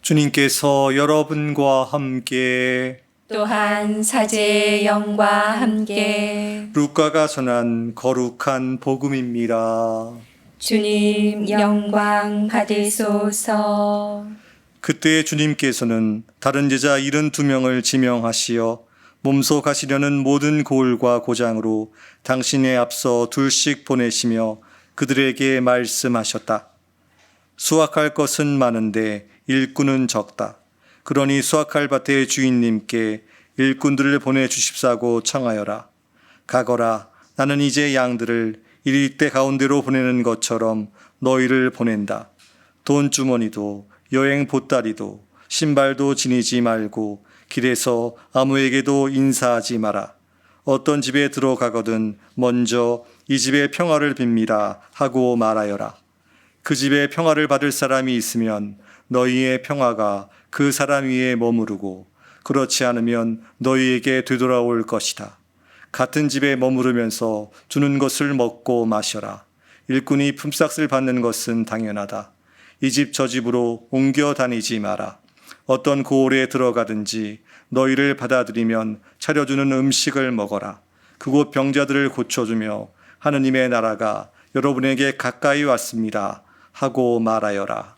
주님께서 여러분과 함께 또한 사제의 영과 함께 루카가 전한 거룩한 복음입니다. 주님 영광 받으소서. 그때 주님께서는 다른 제자 72명을 지명하시어 몸소 가시려는 모든 고을과 고장으로 당신의 앞서 둘씩 보내시며 그들에게 말씀하셨다. 수확할 것은 많은데 일꾼은 적다. 그러니 수확할 밭의 주인님께 일꾼들을 보내주십사고 청하여라. 가거라. 나는 이제 양들을 일대 가운데로 보내는 것처럼 너희를 보낸다. 돈주머니도 여행 보따리도 신발도 지니지 말고 길에서 아무에게도 인사하지 마라. 어떤 집에 들어가거든 먼저 이 집의 평화를 빕니다 하고 말하여라. 그 집에 평화를 받을 사람이 있으면 너희의 평화가 그 사람 위에 머무르고 그렇지 않으면 너희에게 되돌아올 것이다. 같은 집에 머무르면서 주는 것을 먹고 마셔라. 일꾼이 품삯을 받는 것은 당연하다. 이 집 저 집으로 옮겨 다니지 마라. 어떤 고을에 들어가든지 너희를 받아들이면 차려주는 음식을 먹어라. 그곳 병자들을 고쳐주며 하느님의 나라가 여러분에게 가까이 왔습니다 하고 말하여라.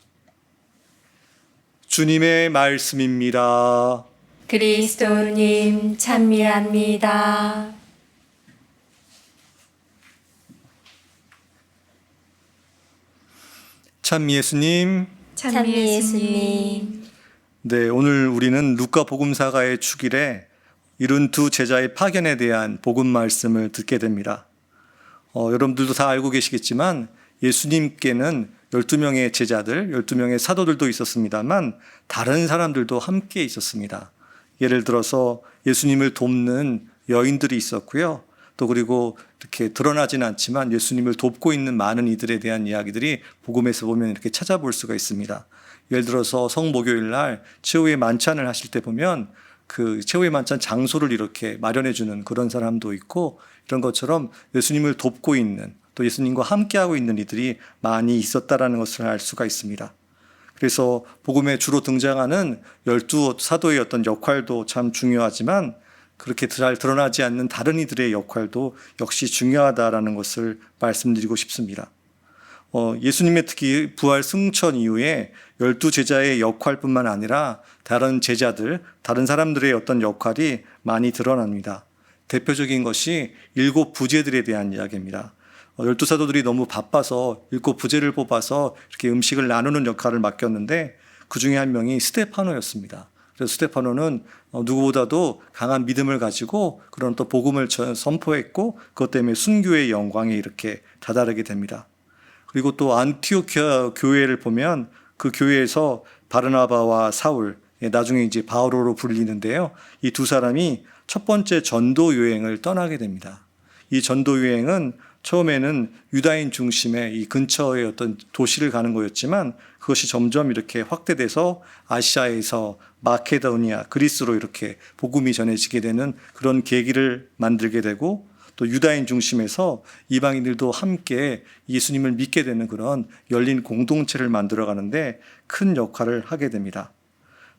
주님의 말씀입니다. 그리스도님 찬미합니다. 참 예수님. 찬미 예수님. 네, 오늘 우리는 루카 복음사가의 축일에 72 제자의 파견에 대한 복음 말씀을 듣게 됩니다. 여러분들도 다 알고 계시겠지만 예수님께는 12명의 제자들, 12명의 사도들도 있었습니다만 다른 사람들도 함께 있었습니다. 예를 들어서 예수님을 돕는 여인들이 있었고요. 또 그리고 이렇게 드러나진 않지만 예수님을 돕고 있는 많은 이들에 대한 이야기들이 복음에서 보면 이렇게 찾아볼 수가 있습니다. 예를 들어서 성목요일 날 최후의 만찬을 하실 때 보면 그 최후의 만찬 장소를 이렇게 마련해 주는 그런 사람도 있고 이런 것처럼 예수님을 돕고 있는 또 예수님과 함께하고 있는 이들이 많이 있었다라는 것을 알 수가 있습니다. 그래서 복음에 주로 등장하는 12 사도의 어떤 역할도 참 중요하지만 그렇게 잘 드러나지 않는 다른 이들의 역할도 역시 중요하다라는 것을 말씀드리고 싶습니다. 예수님의 특히 부활 승천 이후에 12 제자의 역할뿐만 아니라 다른 제자들, 다른 사람들의 어떤 역할이 많이 드러납니다. 대표적인 것이 7 부제들에 대한 이야기입니다. 12 사도들이 너무 바빠서 7 부제를 뽑아서 이렇게 음식을 나누는 역할을 맡겼는데 그 중에 한 명이 스데파노였습니다. 그래서 스데파노는 누구보다도 강한 믿음을 가지고 그런 또 복음을 선포했고 그것 때문에 순교의 영광에 이렇게 다다르게 됩니다. 그리고 또 안티오키아 교회를 보면 그 교회에서 바르나바와 사울, 나중에 이제 바오로로 불리는데요. 이 두 사람이 첫 번째 전도 여행을 떠나게 됩니다. 이 전도 여행은 처음에는 유다인 중심의 이 근처의 어떤 도시를 가는 거였지만 그것이 점점 이렇게 확대돼서 아시아에서 마케도니아, 그리스로 이렇게 복음이 전해지게 되는 그런 계기를 만들게 되고 또 유다인 중심에서 이방인들도 함께 예수님을 믿게 되는 그런 열린 공동체를 만들어가는데 큰 역할을 하게 됩니다.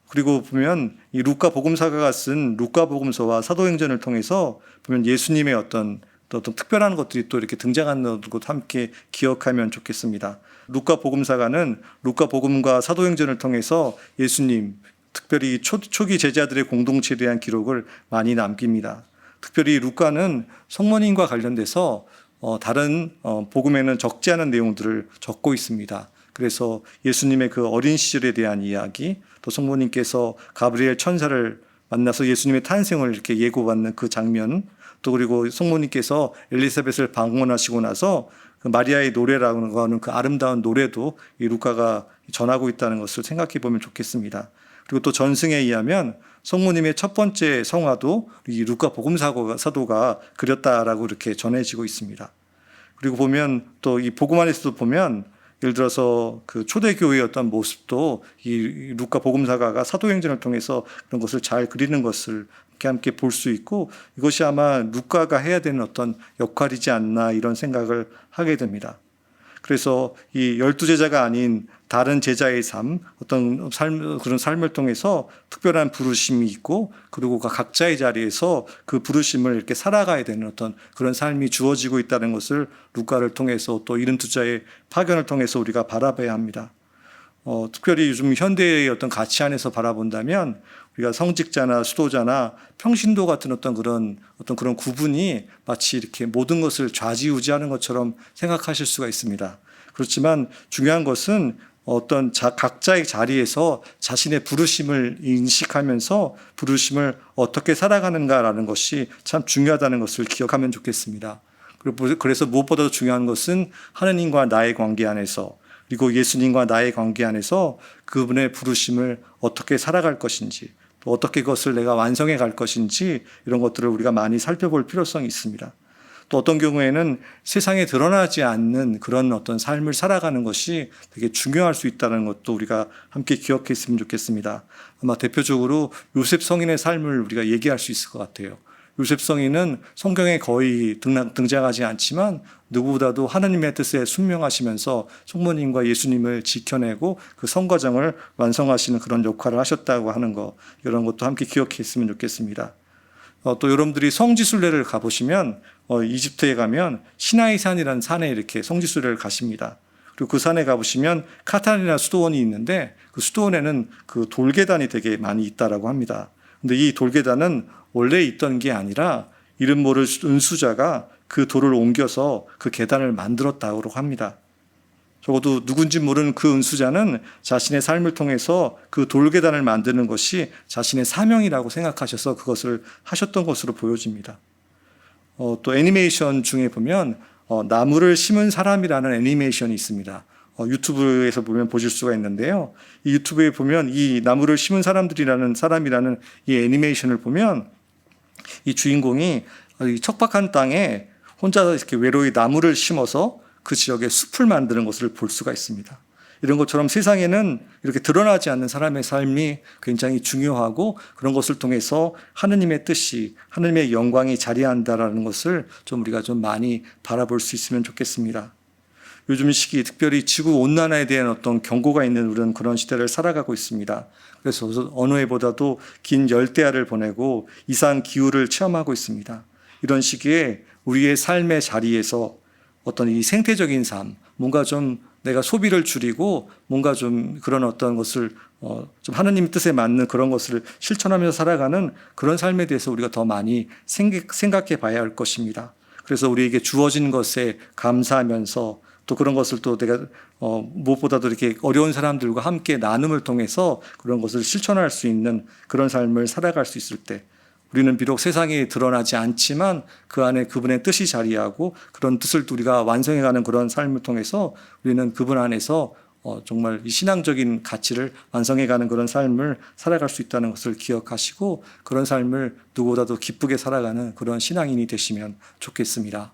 그리고 보면 이 루카 복음사가가 쓴 루카 복음서와 사도행전을 통해서 보면 예수님의 어떤 특별한 것들이 또 이렇게 등장하는 것도 함께 기억하면 좋겠습니다. 루카 복음사가는 루카 복음과 사도행전을 통해서 예수님, 특별히 초기 제자들의 공동체에 대한 기록을 많이 남깁니다. 특별히 루카는 성모님과 관련돼서 다른 복음에는 적지 않은 내용들을 적고 있습니다. 그래서 예수님의 그 어린 시절에 대한 이야기, 또 성모님께서 가브리엘 천사를 만나서 예수님의 탄생을 이렇게 예고받는 그 장면, 또 그리고 성모님께서 엘리사벳을 방문하시고 나서 그 마리아의 노래라고 하는 그 아름다운 노래도 이 루카가 전하고 있다는 것을 생각해 보면 좋겠습니다. 그리고 또 전승에 의하면 성모님의 첫 번째 성화도 이 루카 복음사도가 그렸다라고 이렇게 전해지고 있습니다. 그리고 보면 또 이 복음 안에서도 보면 예를 들어서 그 초대교회의 어떤 모습도 이 루카 복음사가가 사도행전을 통해서 그런 것을 잘 그리는 것을 함께 볼 수 있고 이것이 아마 루카가 해야 되는 어떤 역할이지 않나 이런 생각을 하게 됩니다. 그래서 이 12제자가 아닌 다른 제자의 삶, 어떤 삶, 그런 삶을 통해서 특별한 부르심이 있고, 그리고 각자의 자리에서 그 부르심을 이렇게 살아가야 되는 어떤 그런 삶이 주어지고 있다는 것을 루카를 통해서 또 72자의 파견을 통해서 우리가 바라봐야 합니다. 특별히 요즘 현대의 어떤 가치 안에서 바라본다면 우리가 성직자나 수도자나 평신도 같은 어떤 그런 구분이 마치 이렇게 모든 것을 좌지우지하는 것처럼 생각하실 수가 있습니다. 그렇지만 중요한 것은 어떤 각자의 자리에서 자신의 부르심을 인식하면서 부르심을 어떻게 살아가는가라는 것이 참 중요하다는 것을 기억하면 좋겠습니다. 그래서 무엇보다도 중요한 것은 하느님과 나의 관계 안에서, 그리고 예수님과 나의 관계 안에서 그분의 부르심을 어떻게 살아갈 것인지, 또 어떻게 그것을 내가 완성해 갈 것인지, 이런 것들을 우리가 많이 살펴볼 필요성이 있습니다. 또 어떤 경우에는 세상에 드러나지 않는 그런 어떤 삶을 살아가는 것이 되게 중요할 수 있다는 것도 우리가 함께 기억했으면 좋겠습니다. 아마 대표적으로 요셉 성인의 삶을 우리가 얘기할 수 있을 것 같아요. 요셉 성인은 성경에 거의 등장하지 않지만 누구보다도 하나님의 뜻에 순명하시면서 성모님과 예수님을 지켜내고 그 성과정을 완성하시는 그런 역할을 하셨다고 하는 것, 이런 것도 함께 기억했으면 좋겠습니다. 또 여러분들이 성지순례를 가보시면 이집트에 가면 시나이산이라는 산에 이렇게 성지순례를 가십니다. 그리고 그 산에 가보시면 카타르나 수도원이 있는데 그 수도원에는 그 돌계단이 되게 많이 있다라고 합니다. 근데 이 돌계단은 원래 있던 게 아니라 이름 모를 은수자가 그 돌을 옮겨서 그 계단을 만들었다고 합니다. 적어도 누군지 모르는 그 은수자는 자신의 삶을 통해서 그 돌계단을 만드는 것이 자신의 사명이라고 생각하셔서 그것을 하셨던 것으로 보여집니다. 또 애니메이션 중에 보면 나무를 심은 사람이라는 애니메이션이 있습니다. 유튜브에서 보면 보실 수가 있는데요. 이 유튜브에 보면 이 나무를 심은 사람이라는 이 애니메이션을 보면 이 주인공이 이 척박한 땅에 혼자 이렇게 외로이 나무를 심어서 그 지역에 숲을 만드는 것을 볼 수가 있습니다. 이런 것처럼 세상에는 이렇게 드러나지 않는 사람의 삶이 굉장히 중요하고 그런 것을 통해서 하느님의 뜻이, 하느님의 영광이 자리한다라는 것을 우리가 좀 많이 바라볼 수 있으면 좋겠습니다. 요즘 시기 특별히 지구 온난화에 대한 어떤 경고가 있는 우리는 그런 시대를 살아가고 있습니다. 그래서 어느 해보다도 긴 열대야를 보내고 이상 기후를 체험하고 있습니다. 이런 시기에 우리의 삶의 자리에서 어떤 이 생태적인 삶, 뭔가 좀 내가 소비를 줄이고 뭔가 좀 그런 어떤 것을 좀 하나님의 뜻에 맞는 그런 것을 실천하면서 살아가는 그런 삶에 대해서 우리가 더 많이 생각해 봐야 할 것입니다. 그래서 우리에게 주어진 것에 감사하면서 또 그런 것을 또 내가 무엇보다도 이렇게 어려운 사람들과 함께 나눔을 통해서 그런 것을 실천할 수 있는 그런 삶을 살아갈 수 있을 때 우리는 비록 세상에 드러나지 않지만 그 안에 그분의 뜻이 자리하고 그런 뜻을 우리가 완성해가는 그런 삶을 통해서 우리는 그분 안에서 정말 이 신앙적인 가치를 완성해가는 그런 삶을 살아갈 수 있다는 것을 기억하시고 그런 삶을 누구보다도 기쁘게 살아가는 그런 신앙인이 되시면 좋겠습니다.